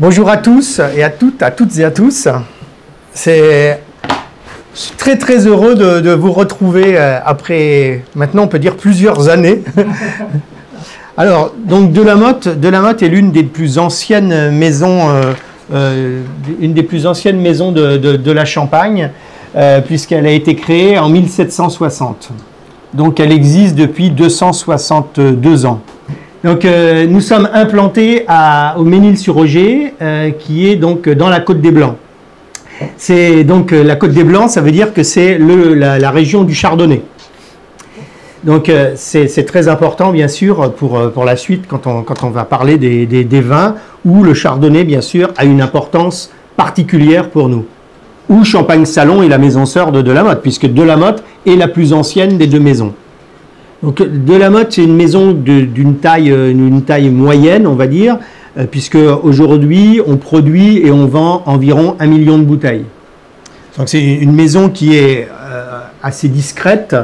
Bonjour à tous et à toutes et à tous. Je suis très heureux de vous retrouver après, maintenant on peut dire plusieurs années. Alors, donc Delamotte est l'une des plus anciennes maisons, de la Champagne, puisqu'elle a été créée en 1760. Donc elle existe depuis 262 ans. Donc nous sommes implantés au Mesnil-sur-Oger, qui est donc dans la Côte des Blancs. C'est donc la Côte des Blancs, ça veut dire que c'est la région du Chardonnay. Donc c'est très important bien sûr pour la suite quand on va parler des vins, où le Chardonnay bien sûr a une importance particulière pour nous. Où Champagne Salon est la maison sœur de Delamotte, puisque Delamotte est la plus ancienne des deux maisons. Donc Delamotte, c'est une maison d'une taille moyenne, on va dire, puisque aujourd'hui on produit et on vend environ 1 million de bouteilles. Donc c'est une maison qui est assez discrète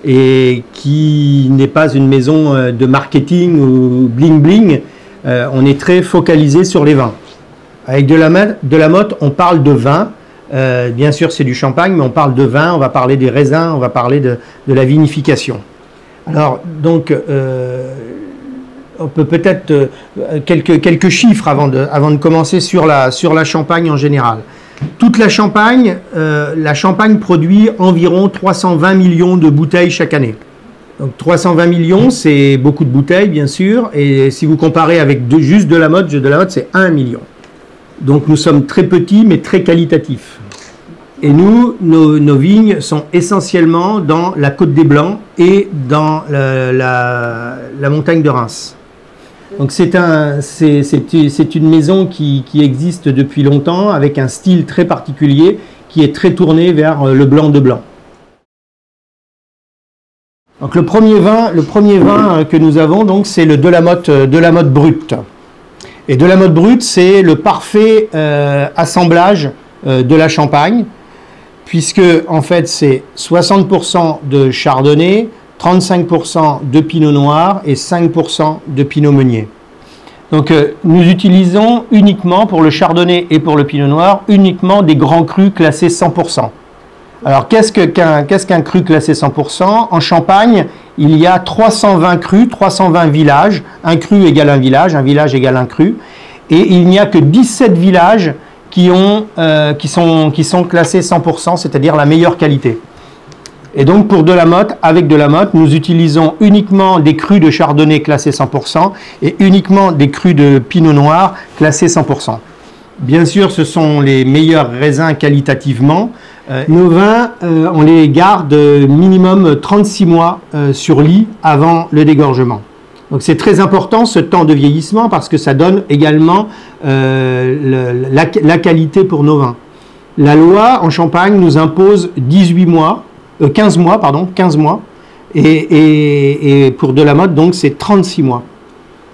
et qui n'est pas une maison de marketing ou bling bling. On est très focalisé sur les vins. Avec Delamotte, on parle de vin. Bien sûr c'est du champagne, mais on parle de vin, on va parler des raisins, on va parler de la vinification. Alors, donc, on peut peut-être quelques chiffres avant de commencer sur la Champagne en général. Toute la Champagne produit environ 320 millions de bouteilles chaque année. Donc 320 millions, c'est beaucoup de bouteilles, bien sûr, et si vous comparez avec juste Delamotte, c'est 1 million. Donc nous sommes très petits, mais très qualitatifs. Et nous, nos vignes sont essentiellement dans la Côte des Blancs et dans la montagne de Reims. Donc c'est une maison qui existe depuis longtemps, avec un style très particulier qui est très tourné vers le blanc de blanc. Donc le premier vin que nous avons, donc, c'est le Delamotte Brut. Et Delamotte Brut, c'est le parfait assemblage de la Champagne, puisque en fait c'est 60% de Chardonnay, 35% de Pinot Noir et 5% de Pinot Meunier. Donc nous utilisons uniquement pour le Chardonnay et pour le Pinot Noir uniquement des grands crus classés 100%. Alors qu'est-ce qu'un cru classé 100%? En Champagne, il y a 320 crus, 320 villages, un cru égale un village égale un cru, et il n'y a que 17 villages qui sont classés 100%, c'est-à-dire la meilleure qualité. Et donc pour avec Delamotte, nous utilisons uniquement des crus de Chardonnay classés 100% et uniquement des crus de Pinot Noir classés 100%. Bien sûr, ce sont les meilleurs raisins qualitativement. Nos vins, on les garde minimum 36 mois sur lit avant le dégorgement. Donc c'est très important ce temps de vieillissement parce que ça donne également la qualité pour nos vins. La loi en Champagne nous impose 15 mois et pour Delamotte donc c'est 36 mois.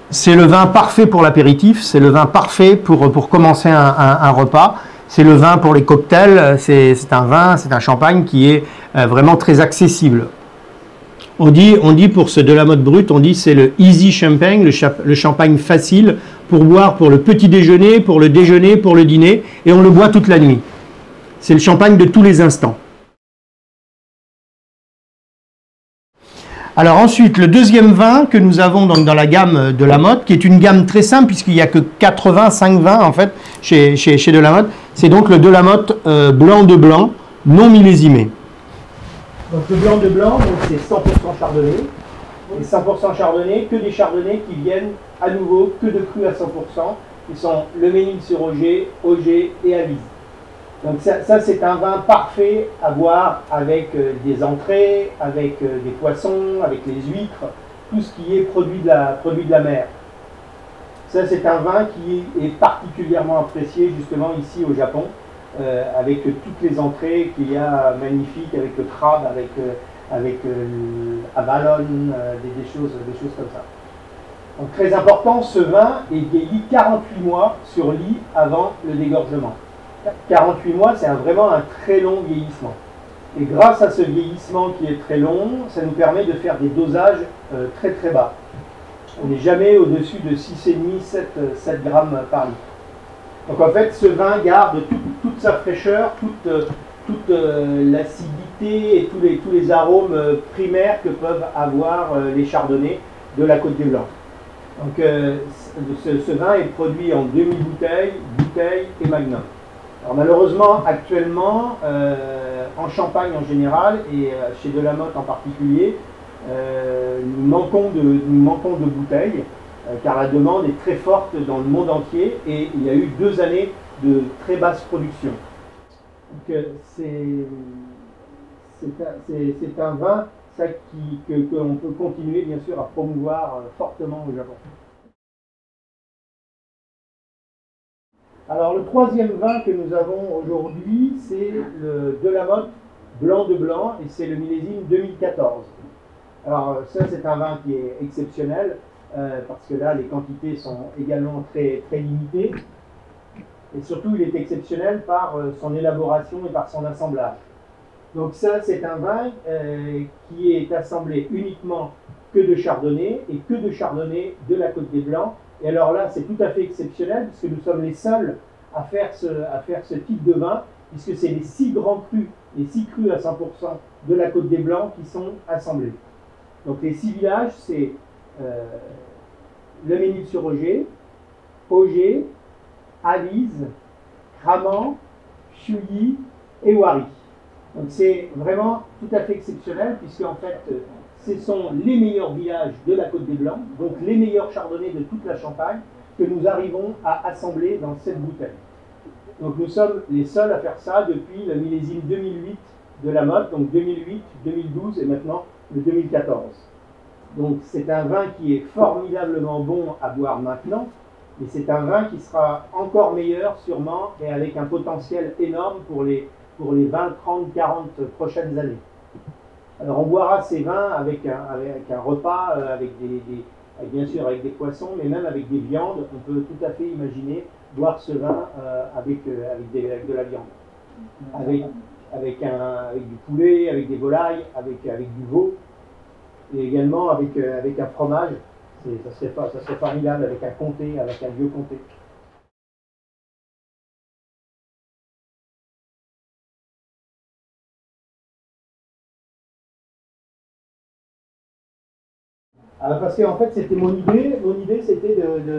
C'est le vin parfait pour l'apéritif, c'est le vin parfait pour commencer un repas, c'est le vin pour les cocktails, c'est un champagne qui est vraiment très accessible. On dit pour ce Delamotte Brut, on dit c'est le easy champagne, le champagne facile pour boire pour le petit déjeuner, pour le déjeuner, pour le dîner, et on le boit toute la nuit. C'est le champagne de tous les instants. Alors ensuite, le deuxième vin que nous avons donc dans la gamme Delamotte, qui est une gamme très simple puisqu'il n'y a que 85 vins en fait chez Delamotte, c'est donc le Delamotte blanc de blanc, non millésimé. Donc le blanc de blanc, c'est 100% chardonnay. Et 100% chardonnay, que des chardonnays qui viennent à nouveau que de crus à 100%, qui sont le Mesnil-sur-Oger, Oger et Avise. Donc ça c'est un vin parfait à boire avec des entrées, avec des poissons, avec les huîtres, tout ce qui est produit de la mer. Ça c'est un vin qui est particulièrement apprécié justement ici au Japon. Avec toutes les entrées qu'il y a magnifiques, avec le crabe, avec abalone, des choses comme ça. Donc très important, ce vin est vieilli 48 mois sur lit avant le dégorgement. 48 mois, c'est vraiment un très long vieillissement. Et grâce à ce vieillissement qui est très long, ça nous permet de faire des dosages très bas. On n'est jamais au-dessus de 6,5-7 grammes par litre. Donc en fait, ce vin garde toute sa fraîcheur, toute l'acidité et tous les arômes primaires que peuvent avoir les chardonnays de la Côte des Blancs. Donc ce vin est produit en demi-bouteille, bouteille et magnum. Alors malheureusement, actuellement, en Champagne en général et chez Delamotte en particulier, nous manquons de bouteilles car la demande est très forte dans le monde entier et il y a eu 2 années de très basse production. Donc c'est un vin que l'on peut continuer bien sûr à promouvoir fortement au Japon. Alors le troisième vin que nous avons aujourd'hui, c'est le Delamotte Blanc de Blanc et c'est le millésime 2014. Alors ça c'est un vin qui est exceptionnel parce que là les quantités sont également très limitées et surtout il est exceptionnel par son élaboration et par son assemblage. Donc ça c'est un vin qui est assemblé uniquement que de chardonnay et que de chardonnay de la Côte des Blancs. Et alors là, c'est tout à fait exceptionnel puisque nous sommes les seuls à faire ce type de vin, puisque c'est les 6 grands crus, les 6 crus à 100% de la Côte des Blancs qui sont assemblés. Donc les 6 villages, c'est Le Mesnil-sur-Oger, Auger, Alise, Cramant, Chouilly et Ouari. Donc c'est vraiment tout à fait exceptionnel puisque en fait ce sont les meilleurs villages de la Côte des Blancs, donc les meilleurs chardonnays de toute la Champagne, que nous arrivons à assembler dans cette bouteille. Donc nous sommes les seuls à faire ça depuis le millésime 2008 de la Motte, donc 2008, 2012 et maintenant le 2014. Donc c'est un vin qui est formidablement bon à boire maintenant, mais c'est un vin qui sera encore meilleur sûrement et avec un potentiel énorme pour les 20, 30, 40 prochaines années. Alors on boira ces vins avec un repas, bien sûr avec des poissons, mais même avec des viandes. On peut tout à fait imaginer boire ce vin avec de la viande, avec du poulet, avec des volailles, avec du veau, et également avec un fromage. Ça serait formidable avec un comté, avec un vieux comté. Parce qu'en fait, c'était mon idée. Mon idée, c'était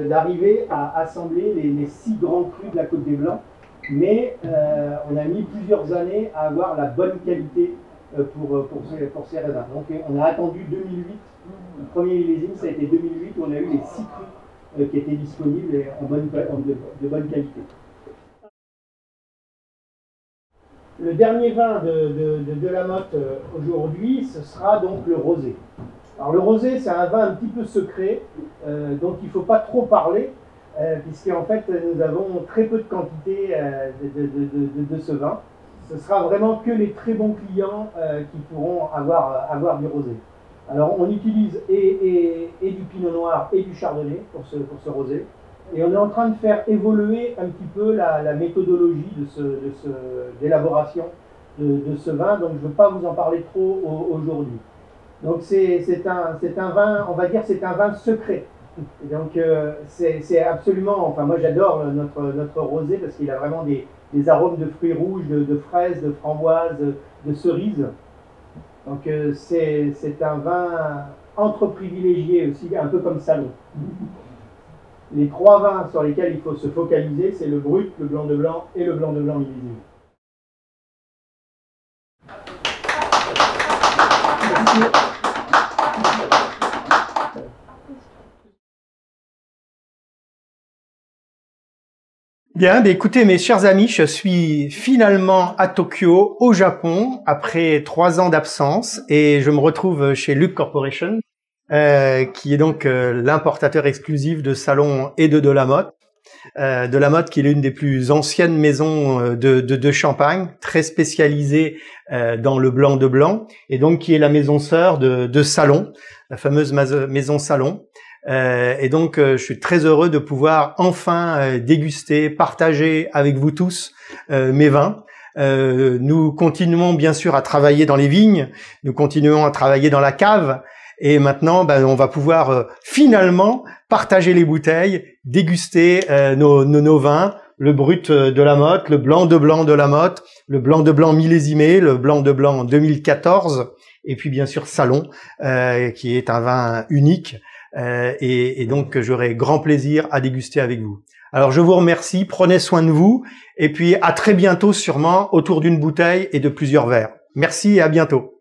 d'arriver à assembler les 6 grands crus de la Côte des Blancs. Mais on a mis plusieurs années à avoir la bonne qualité pour ces raisins. Donc on a attendu 2008. Le premier millésime, ça a été 2008 où on a eu les 6 crus qui étaient disponibles et de bonne qualité. Le dernier vin de la Motte aujourd'hui, ce sera donc le rosé. Alors le rosé, c'est un vin un petit peu secret, donc il ne faut pas trop parler, puisqu'en fait nous avons très peu de quantité de ce vin. Ce sera vraiment que les très bons clients qui pourront avoir du rosé. Alors on utilise et du pinot noir et du chardonnay pour ce rosé. Et on est en train de faire évoluer un petit peu la méthodologie d'élaboration de ce vin, donc je ne veux pas vous en parler trop aujourd'hui. Donc c'est un vin, on va dire, c'est un vin secret. Et donc c'est absolument, enfin moi j'adore notre rosé parce qu'il a vraiment des arômes de fruits rouges, de fraises, de framboises, de cerises. Donc c'est un vin entre privilégié aussi, un peu comme Salon. Les 3 vins sur lesquels il faut se focaliser, c'est le brut, le blanc de blanc et le blanc de blanc millésime. Bien, écoutez mes chers amis, je suis finalement à Tokyo, au Japon, après 3 ans d'absence, et je me retrouve chez Luc Corporation, qui est donc l'importateur exclusif de Salon et de Delamotte. Delamotte qui est l'une des plus anciennes maisons de Champagne, très spécialisée dans le blanc de blanc, et donc qui est la maison sœur de Salon, la fameuse maison Salon. Et donc je suis très heureux de pouvoir enfin déguster, partager avec vous tous mes vins. Nous continuons bien sûr à travailler dans les vignes, nous continuons à travailler dans la cave, et maintenant on va pouvoir finalement partager les bouteilles, déguster nos vins, le brut de la Motte, le blanc de la Motte, le blanc de blanc millésimé, le blanc de blanc en 2014, et puis bien sûr Salon, qui est un vin unique, et donc j'aurai grand plaisir à déguster avec vous. Alors je vous remercie, prenez soin de vous, et puis à très bientôt sûrement autour d'une bouteille et de plusieurs verres. Merci et à bientôt.